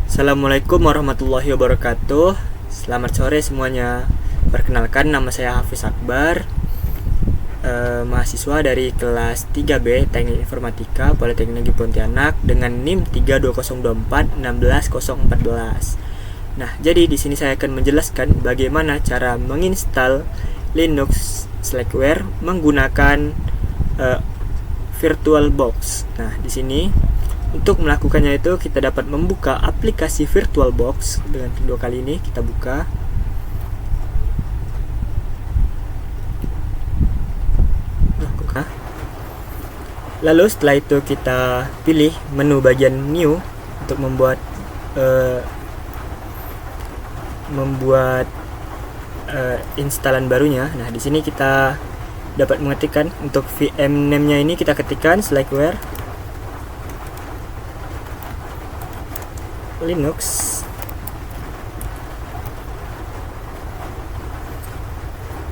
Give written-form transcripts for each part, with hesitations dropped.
Assalamualaikum warahmatullahi wabarakatuh. Selamat sore semuanya. Perkenalkan, nama saya Hafiz Akbar, mahasiswa dari kelas 3B Teknik Informatika Politeknik Pontianak dengan NIM 32024 Nah, jadi di sini saya akan menjelaskan bagaimana cara menginstal Linux Slackware menggunakan VirtualBox. Nah, di sini untuk melakukannya itu kita dapat membuka aplikasi VirtualBox dengan kedua kali ini kita buka. Lalu setelah itu kita pilih menu bagian New untuk membuat instalan barunya. Nah, di sini kita dapat mengetikkan untuk VM name-nya ini kita ketikkan Slackware Linux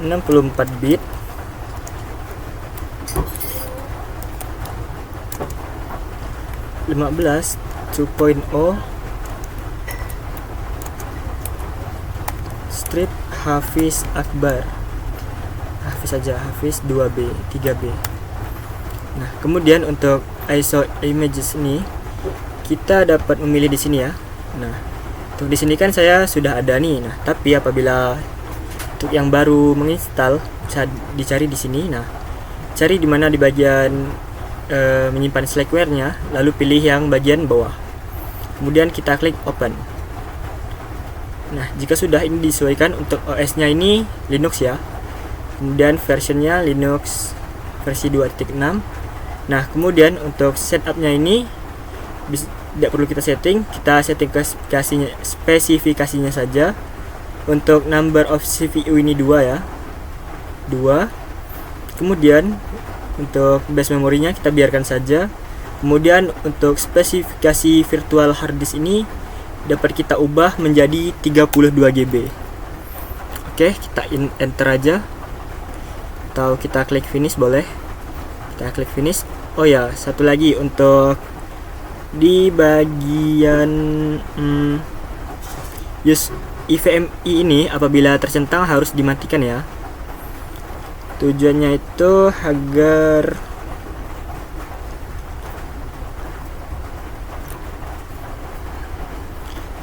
(64 bit) (15 2.0) strip Hafiz Akbar, Hafiz saja, Hafiz 2B 3B. Nah, kemudian untuk ISO images ini kita dapat memilih di sini ya. Nah, untuk di sini kan saya sudah ada nih. Nah, tapi apabila untuk yang baru menginstal bisa dicari di sini. Nah, cari di mana di bagian menyimpan Slackware-nya, lalu pilih yang bagian bawah. Kemudian kita klik open. Nah, jika sudah ini disesuaikan untuk OS-nya ini Linux ya. Kemudian versionnya Linux versi 2.6. Nah, kemudian untuk setup-nya ini tidak perlu kita setting ke spesifikasinya saja. Untuk number of CPU ini 2 ya, 2. Kemudian untuk base memorinya kita biarkan saja. Kemudian untuk spesifikasi virtual hard disk ini dapat kita ubah menjadi 32 GB. Oke, kita enter aja, atau kita klik finish boleh. Kita klik finish. Oh ya, satu lagi untuk di bagian use IVMI ini apabila tercentang harus dimatikan ya. Tujuannya itu agar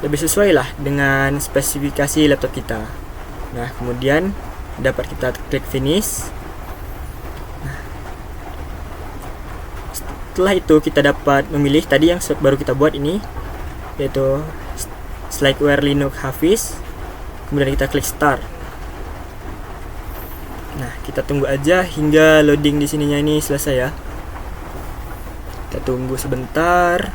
lebih sesuai lah dengan spesifikasi laptop kita. Nah, kemudian dapat kita klik finish. Setelah itu kita dapat memilih tadi yang baru kita buat ini, yaitu Slackware Linux Hafiz. Kemudian kita klik start. Nah, kita tunggu aja hingga loading di sininya ini selesai ya. Kita tunggu sebentar.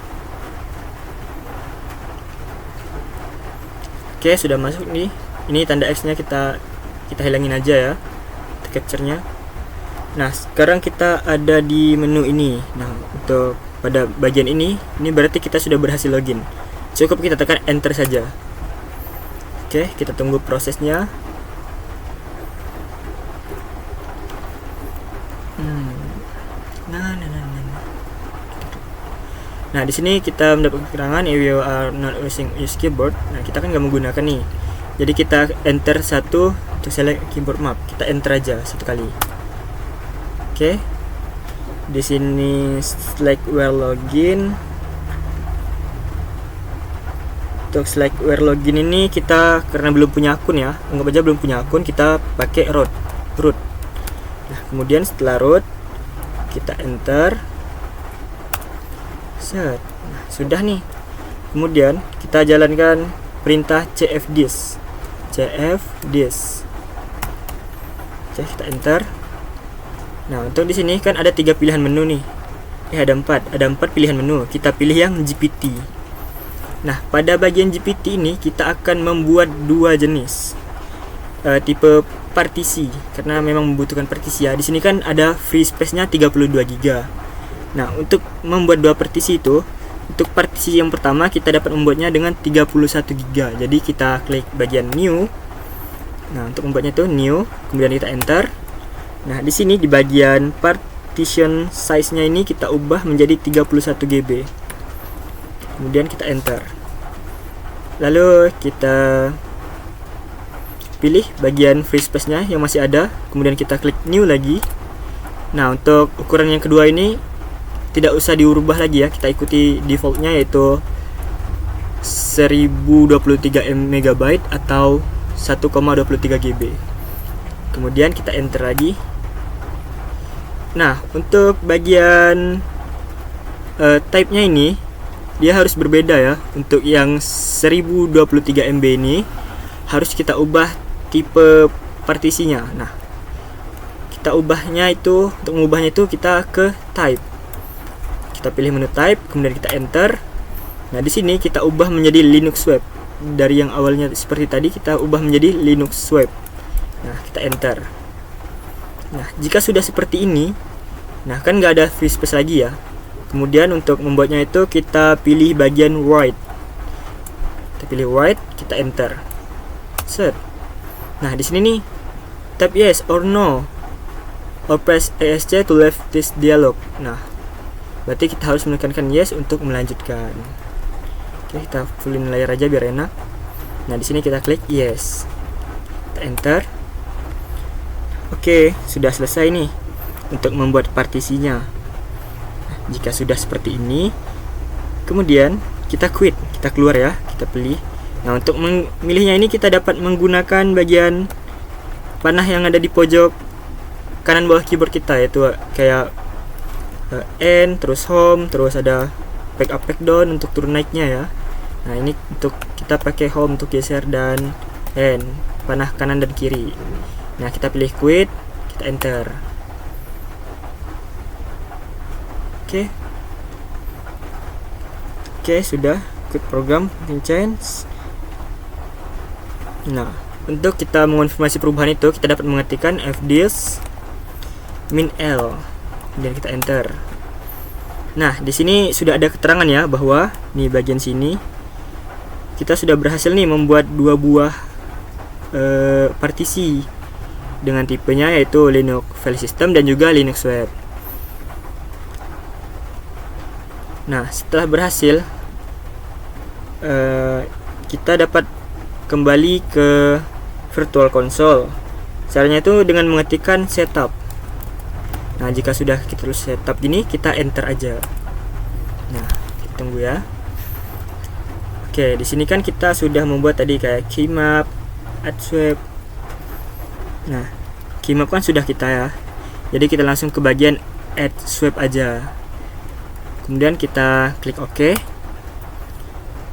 Oke, sudah masuk nih. Ini tanda X-nya kita hilangin aja ya, capture-nya. Nah, sekarang kita ada di menu ini. Nah, untuk pada bagian ini berarti kita sudah berhasil login. Cukup kita tekan enter saja. Oke, kita tunggu prosesnya. Nah, di sini kita mendapat keterangan if you are not using use keyboard. Nah, kita kan nggak menggunakan nih. Jadi kita enter 1 untuk select keyboard map. Kita enter aja satu kali. Oke, di sini Slackware login. Untuk Slackware login ini kita karena belum punya akun ya, anggap aja belum punya akun, kita pakai root. Nah, kemudian setelah root kita enter. Set. Nah, sudah nih. Kemudian kita jalankan perintah cfdisk. Oke, kita enter. Nah, untuk di sini kan ada 3 pilihan menu nih. Ada 4 pilihan menu. Kita pilih yang GPT. Nah, pada bagian GPT ini kita akan membuat 2 jenis tipe partisi, karena memang membutuhkan partisi ya. Di sini kan ada free space-nya 32 GB. Nah, untuk membuat 2 partisi itu, untuk partisi yang pertama kita dapat membuatnya dengan 31 GB. Jadi kita klik bagian new. Nah, untuk membuatnya itu new, kemudian kita enter. Nah, di sini di bagian partition size-nya ini kita ubah menjadi 31 GB. Kemudian kita enter. lalu kita pilih bagian free space-nya yang masih ada, kemudian kita klik new lagi. Nah, untuk ukuran yang kedua ini tidak usah diubah lagi ya, kita ikuti defaultnya yaitu 1023 MB atau 1,23 GB. Kemudian kita enter lagi. Nah, untuk bagian type-nya ini dia harus berbeda ya. Untuk yang 1023 MB ini harus kita ubah tipe partisinya. Nah, kita ubahnya itu, untuk mengubahnya itu kita ke type. Kita pilih menu type, kemudian kita enter. Nah, di sini kita ubah menjadi Linux Web. Dari yang awalnya seperti tadi kita ubah menjadi Linux Web. Nah, kita enter. Nah, jika sudah seperti ini, nah kan nggak ada free space lagi ya. Kemudian untuk membuatnya itu kita pilih bagian write. Kita pilih write, kita enter. Set. Nah, di sini nih tap yes or no or press ESC to leave this dialog. Nah, berarti kita harus menekankan yes untuk melanjutkan. Oke, kita fullin layar aja biar enak. Nah, di sini kita klik yes. Kita enter. Oke, sudah selesai nih untuk membuat partisinya. Nah, jika sudah seperti ini, kemudian kita quit, kita keluar ya, kita pilih. Nah, untuk memilihnya ini kita dapat menggunakan bagian panah yang ada di pojok kanan bawah keyboard kita, yaitu kayak N, terus home, terus ada back up back down untuk turun naiknya ya. Nah, ini untuk kita pakai home untuk geser dan N, panah kanan dan kiri. Nah, kita pilih quit, kita enter. Oke, sudah quit program, change. Nah, untuk kita mengonfirmasi perubahan itu, kita dapat mengetikkan fdisk min L, dan kita enter. Nah, di sini sudah ada keterangan ya bahwa nih bagian sini kita sudah berhasil nih membuat dua buah partisi dengan tipenya yaitu Linux File System dan juga Linux Web. Nah, setelah berhasil, kita dapat kembali ke Virtual Console. Caranya itu dengan mengetikkan setup. Nah, jika sudah kita terus setup gini, kita enter aja. Nah, kita tunggu ya. Oke, di sini kan kita sudah membuat tadi kayak keymap, add swap. Nah, keymap kan sudah kita ya. Jadi kita langsung ke bagian add swap aja. Kemudian kita klik OK.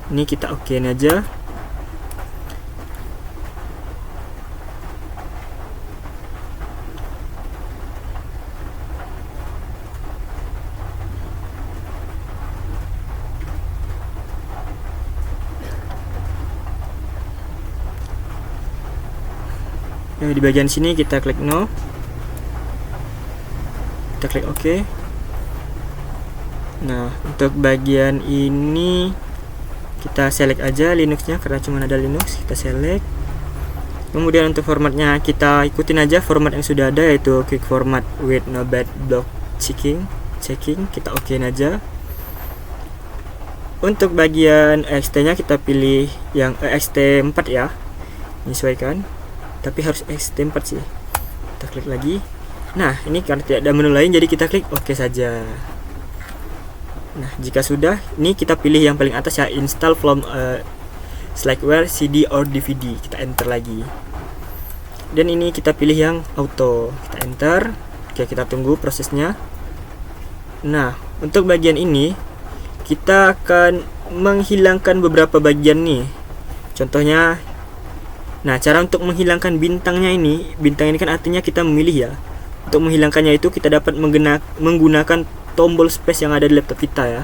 Ini kita OK-in aja. Nah, di bagian sini kita klik no. Kita klik OK. Nah, untuk bagian ini kita select aja Linuxnya karena cuma ada Linux, kita select. Kemudian untuk formatnya kita ikutin aja format yang sudah ada, yaitu quick format with no bad block checking. Kita OK-in aja. Untuk bagian EXT nya kita pilih yang EXT4 ya, menyesuaikan, tapi harus EXT4 sih. Kita klik lagi. Nah, ini karena tidak ada menu lain, jadi kita klik OK saja. Nah, jika sudah, ini kita pilih yang paling atas ya, install from Slackware, CD or DVD. Kita enter lagi. Dan ini kita pilih yang auto. Kita enter. Oke, kita tunggu prosesnya. Nah, untuk bagian ini kita akan menghilangkan beberapa bagian nih. Contohnya, nah, cara untuk menghilangkan bintangnya ini, bintang ini kan artinya kita memilih ya. Untuk menghilangkannya itu kita dapat menggunakan tombol space yang ada di laptop kita ya.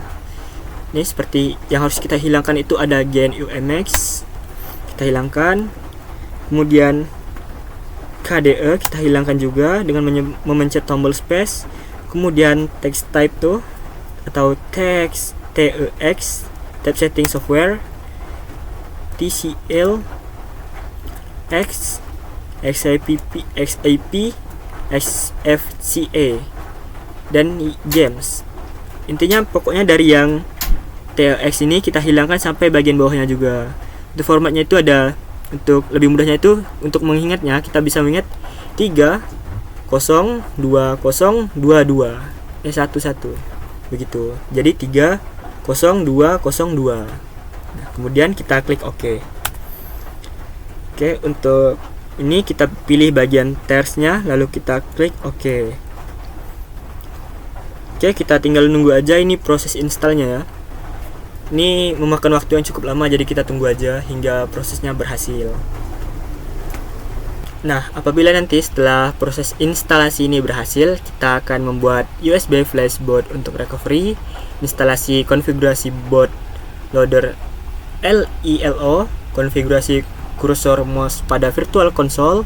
Ini seperti yang harus kita hilangkan itu ada GNU MX, kita hilangkan. Kemudian KDE kita hilangkan juga dengan memencet tombol space. Kemudian text type tuh atau text TEX, type setting software, TCL, X, XAP, XFCE, dan games. Intinya pokoknya dari yang TLX ini kita hilangkan sampai bagian bawahnya juga. Untuk formatnya itu ada, untuk lebih mudahnya itu untuk mengingatnya kita bisa mengingat 30202 11 begitu. Jadi 30202. Nah, kemudian kita klik OK. Oke, untuk ini kita pilih bagian tersnya, lalu kita klik OK. Oke, kita tinggal nunggu aja ini proses installnya ya. Ini memakan waktu yang cukup lama, jadi kita tunggu aja hingga prosesnya berhasil. Nah, apabila nanti setelah proses instalasi ini berhasil, kita akan membuat USB flash boot untuk recovery, instalasi konfigurasi boot loader LILO, konfigurasi kursor mouse pada virtual console,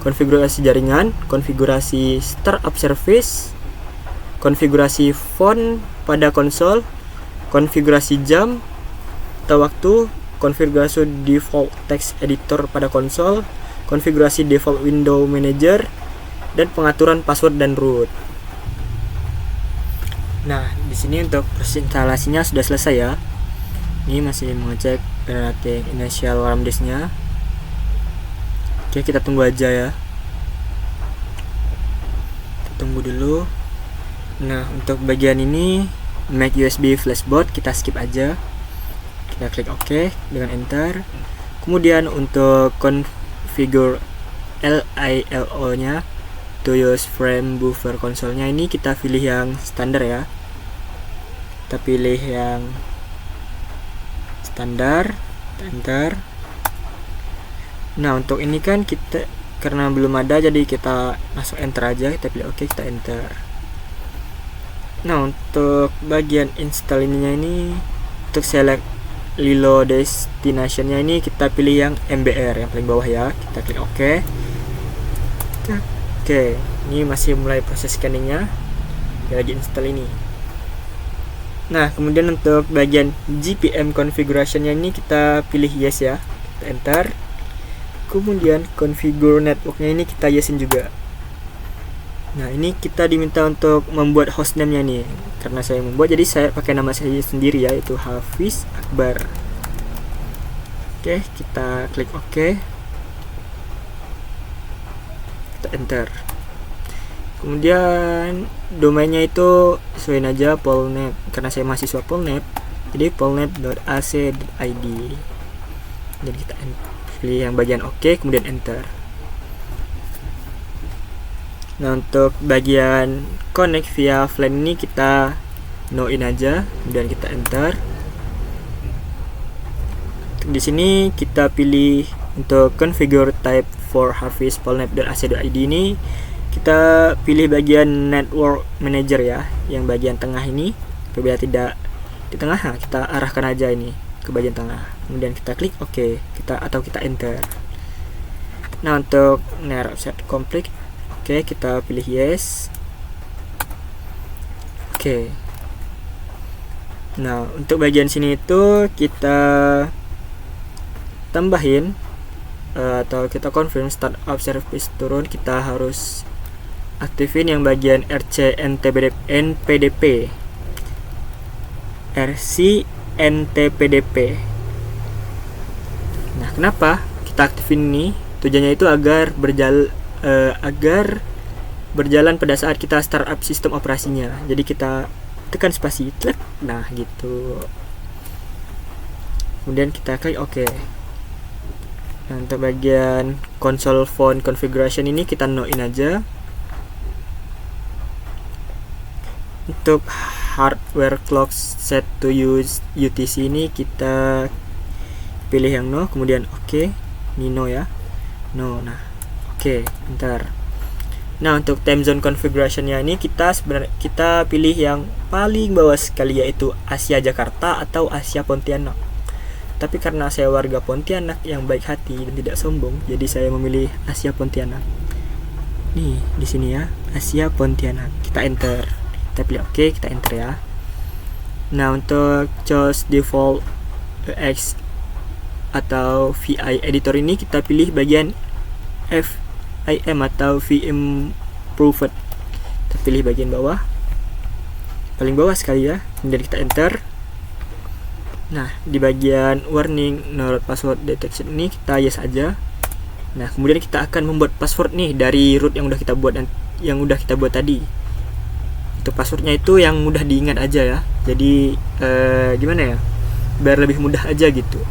konfigurasi jaringan, konfigurasi startup service, konfigurasi font pada konsol, konfigurasi jam atau waktu, konfigurasi default text editor pada konsol, konfigurasi default window manager, dan pengaturan password dan root. Nah, di sini untuk proses instalasinya sudah selesai ya. Ini masih mengecek generating initial RAM disk-nya. Oke, kita tunggu aja ya. Kita tunggu dulu. Nah, untuk bagian ini make USB flash boot kita skip aja. Kita klik OK dengan enter. Kemudian untuk configure LILO nya to use frame buffer konsolnya, ini kita pilih yang standar ya. Kita pilih yang standar, enter. Nah, untuk ini kan kita karena belum ada, jadi kita masuk enter aja. Kita pilih OK, kita enter. Nah, untuk bagian install ininya ini, untuk select Lilo destination-nya ini kita pilih yang MBR yang paling bawah ya. Kita klik OK. Oke, ini masih mulai proses scanningnya. Dia lagi install ini. Nah, kemudian untuk bagian GPM configuration-nya ini kita pilih yes ya. Kita enter. Kemudian configure network-nya ini kita yesin juga. Nah, ini kita diminta untuk membuat hostname-nya nih. Karena saya membuat, jadi saya pakai nama saya sendiri ya, yaitu Hafiz Akbar. Oke, kita klik OK. Kita enter. Kemudian domainnya itu sesuaiin aja polnet, karena saya mahasiswa polnet, jadi polnet.ac.id. Jadi kita pilih yang bagian OK, kemudian enter. Nah, untuk bagian connect via VLAN ini kita no in aja, kemudian kita enter. Di sini kita pilih untuk configure type for Hafiz polnet.ac.id ini. Kita pilih bagian network manager ya, yang bagian tengah ini. Apabila tidak di tengah, kita arahkan aja ini ke bagian tengah. Kemudian kita klik OK, kita enter. Nah, untuk NAR set complete, oke, kita pilih yes. Oke. Nah, untuk bagian sini itu kita tambahin atau kita confirm startup service turun, kita harus aktifin yang bagian RC NPDP RC NTPDP. Nah, kenapa kita aktifin ini? Tujuannya itu agar berjalan pada saat kita startup sistem operasinya. Jadi kita tekan spasi, klik. Nah, gitu. Kemudian kita klik OK. Nah, untuk bagian console phone configuration ini kita no in aja. Untuk hardware clock set to use UTC ini kita pilih yang no, kemudian OK. Ini no ya. No. Nah, OK, enter. Nah, untuk time zone configuration-nya ini kita pilih yang paling bawah sekali, yaitu Asia Jakarta atau Asia Pontianak. Tapi karena saya warga Pontianak yang baik hati dan tidak sombong, jadi saya memilih Asia Pontianak. Nih, di sini ya, Asia Pontianak. Kita enter. Kita pilih OK, kita enter ya. Nah, untuk choose default X atau VI editor ini kita pilih bagian FIM atau VM Improved. Kita pilih bagian bawah, paling bawah sekali ya. Kemudian kita enter. Nah, di bagian warning no root password detection ini kita yes aja. Nah, kemudian kita akan membuat password nih dari root yang udah kita buat tadi. Untuk passwordnya itu yang mudah diingat aja ya. Jadi gimana ya? Biar lebih mudah aja gitu.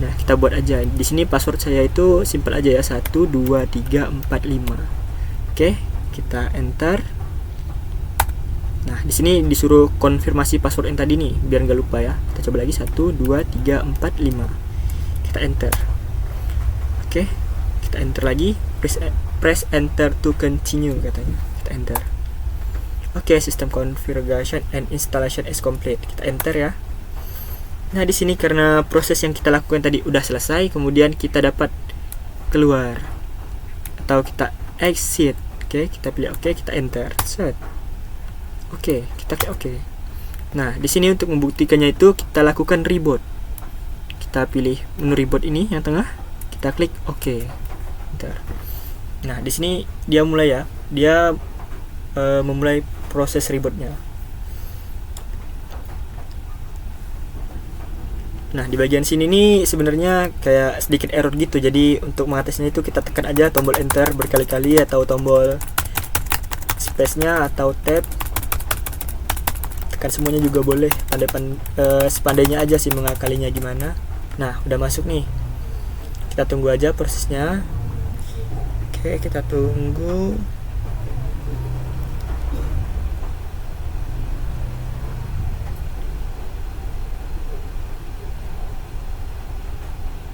Nah, kita buat aja. Di sini password saya itu simple aja ya, 1 2 3 4 5. Oke, kita enter. Nah, di sini disuruh konfirmasi password yang tadi nih, biar nggak lupa ya. Kita coba lagi 1 2 3 4 5. Kita enter. Oke, kita enter lagi. Press enter to continue katanya. Kita enter. Oke, system configuration and installation is complete. Kita enter ya. Nah, di sini karena proses yang kita lakukan tadi udah selesai, kemudian kita dapat keluar atau kita exit. Oke, kita pilih oke, kita enter. Set. Oke, kita klik oke. Nah, di sini untuk membuktikannya itu kita lakukan reboot. Kita pilih menu reboot ini yang tengah, kita klik oke. Enter. Nah, di sini dia mulai ya. Dia memulai proses rebootnya. Nah, di bagian sini nih sebenarnya kayak sedikit error gitu. Jadi untuk mengatasinya itu kita tekan aja tombol enter berkali-kali atau tombol space-nya atau tab. Tekan semuanya juga boleh. Sepandainya aja sih mengakalinya gimana. Nah, udah masuk nih. Kita tunggu aja prosesnya. Oke, kita tunggu.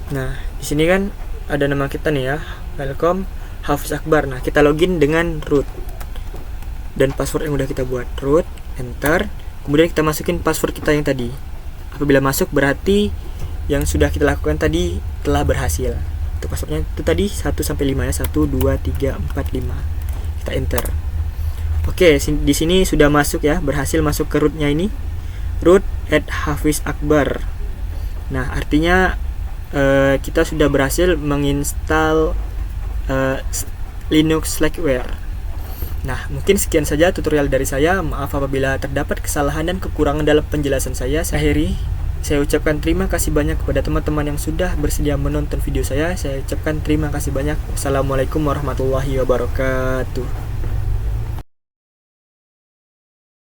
Nah, di sini kan ada nama kita nih ya, welcome Hafiz Akbar. Nah, kita login dengan root dan password yang udah kita buat. Root, enter, kemudian kita masukin password kita yang tadi. Apabila masuk berarti yang sudah kita lakukan tadi telah berhasil. Untuk passwordnya itu tadi 1 sampai 5 ya, 1 2 3 4 5. Kita enter. Oke, di sini sudah masuk ya, berhasil masuk ke rootnya ini. Root @hafizakbar. Nah, artinya kita sudah berhasil menginstal Linux Slackware. Nah, mungkin sekian saja tutorial dari saya. Maaf apabila terdapat kesalahan dan kekurangan dalam penjelasan saya. Akhiri, saya ucapkan terima kasih banyak kepada teman-teman yang sudah bersedia menonton video saya. Saya ucapkan terima kasih banyak. Wassalamualaikum warahmatullahi wabarakatuh.